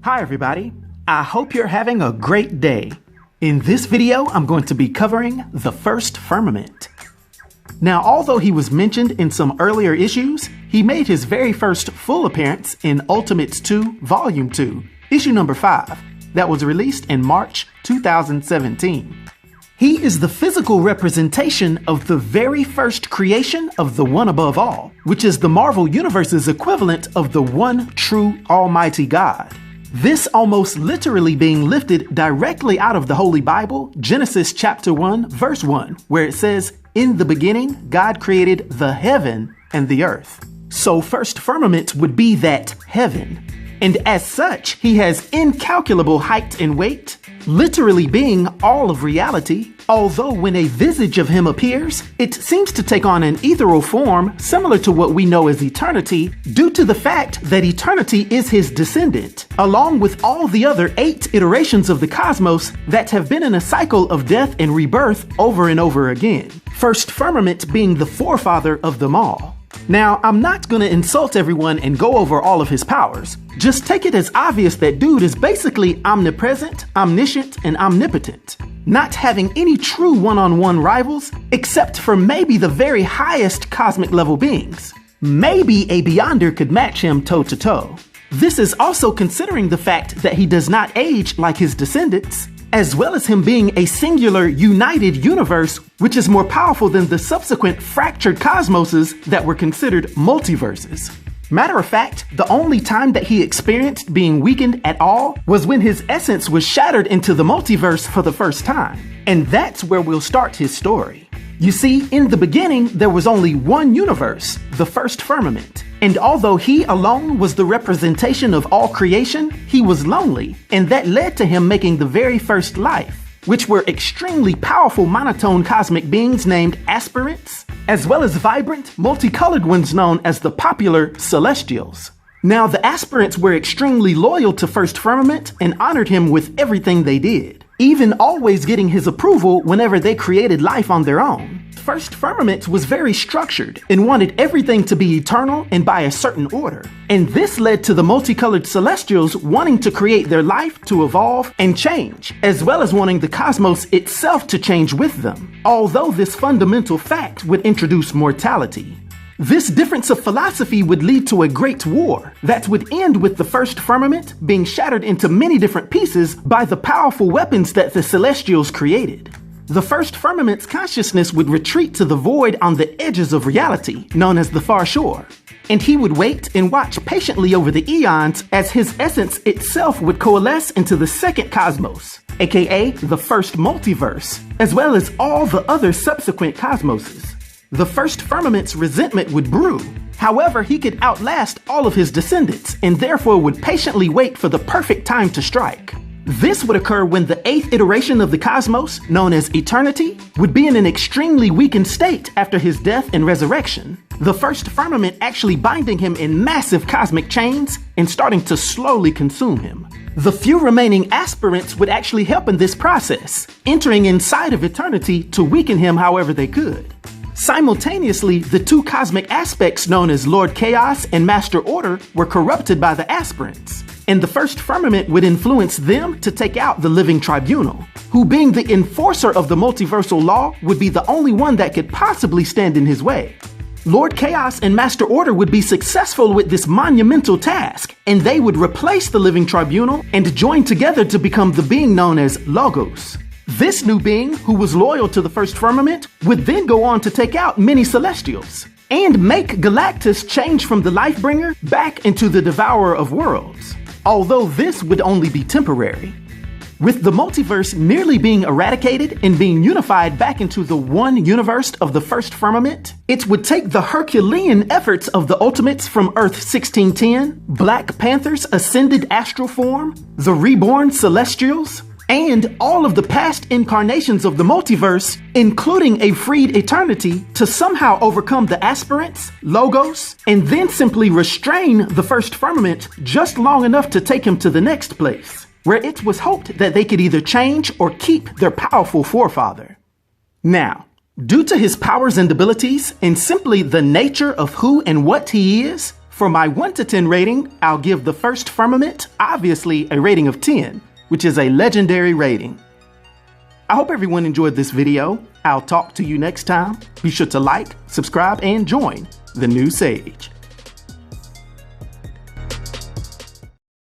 Hi everybody, I hope you're having a great day. In this video, I'm going to be covering the first firmament. Now, although he was mentioned in some earlier issues, he made his very first full appearance in Ultimates 2, Volume 2, issue number 5, that was released in March 2017. He is the physical representation of the very first creation of the One Above All, which is the Marvel Universe's equivalent of the one true Almighty God. This almost literally being lifted directly out of the Holy Bible, Genesis chapter 1, verse 1, where it says, "In the beginning, God created the heaven and the earth." So first firmament would be that heaven. And as such, he has incalculable height and weight, literally being all of reality, although when a visage of him appears, it seems to take on an ethereal form similar to what we know as eternity, due to the fact that eternity is his descendant, along with all the other 8 iterations of the cosmos that have been in a cycle of death and rebirth over and over again. First firmament being the forefather of them all. Now, I'm not gonna insult everyone and go over all of his powers. Just take it as obvious that dude is basically omnipresent, omniscient, and omnipotent, not having any true one-on-one rivals, except for maybe the very highest cosmic level beings. Maybe a Beyonder could match him toe-to-toe. This is also considering the fact that he does not age like his descendants, as well as him being a singular, united universe, which is more powerful than the subsequent fractured cosmoses that were considered multiverses. Matter of fact, the only time that he experienced being weakened at all was when his essence was shattered into the multiverse for the first time. And that's where we'll start his story. You see, in the beginning, there was only one universe, the first firmament. And although he alone was the representation of all creation, he was lonely, and that led to him making the very first life, which were extremely powerful monotone cosmic beings named aspirants, as well as vibrant, multicolored ones known as the popular celestials. Now, the aspirants were extremely loyal to First Firmament and honored him with everything they did, even always getting his approval whenever they created life on their own. First Firmament was very structured and wanted everything to be eternal and by a certain order. And this led to the multicolored celestials wanting to create their life to evolve and change, as well as wanting the cosmos itself to change with them, although this fundamental fact would introduce mortality. This difference of philosophy would lead to a great war that would end with the first firmament being shattered into many different pieces by the powerful weapons that the celestials created. The first firmament's consciousness would retreat to the void on the edges of reality, known as the far shore. And he would wait and watch patiently over the eons as his essence itself would coalesce into the second cosmos, aka the first multiverse, as well as all the other subsequent cosmoses. The first firmament's resentment would brew. However, he could outlast all of his descendants and therefore would patiently wait for the perfect time to strike. This would occur when the 8th iteration of the cosmos, known as eternity, would be in an extremely weakened state after his death and resurrection, the first firmament actually binding him in massive cosmic chains and starting to slowly consume him. The few remaining aspirants would actually help in this process, entering inside of eternity to weaken him however they could. Simultaneously, the 2 cosmic aspects known as Lord Chaos and Master Order were corrupted by the aspirants, and the first firmament would influence them to take out the Living Tribunal, who being the enforcer of the multiversal law would be the only one that could possibly stand in his way. Lord Chaos and Master Order would be successful with this monumental task, and they would replace the Living Tribunal and join together to become the being known as Logos. This new being, who was loyal to the first firmament, would then go on to take out many celestials and make Galactus change from the Lifebringer back into the Devourer of Worlds, although this would only be temporary. With the multiverse nearly being eradicated and being unified back into the one universe of the first firmament, it would take the Herculean efforts of the Ultimates from Earth 1610, Black Panther's ascended astral form, the reborn Celestials, and all of the past incarnations of the multiverse, including a freed eternity, to somehow overcome the aspirants, Logos, and then simply restrain the first firmament just long enough to take him to the next place, where it was hoped that they could either change or keep their powerful forefather. Now, due to his powers and abilities, and simply the nature of who and what he is, For my 1 to 10 rating, I'll give the first Firmament, obviously, a rating of 10, which is a legendary rating. I hope everyone enjoyed this video. I'll talk to you next time. Be sure to like, subscribe, and join the new Sage.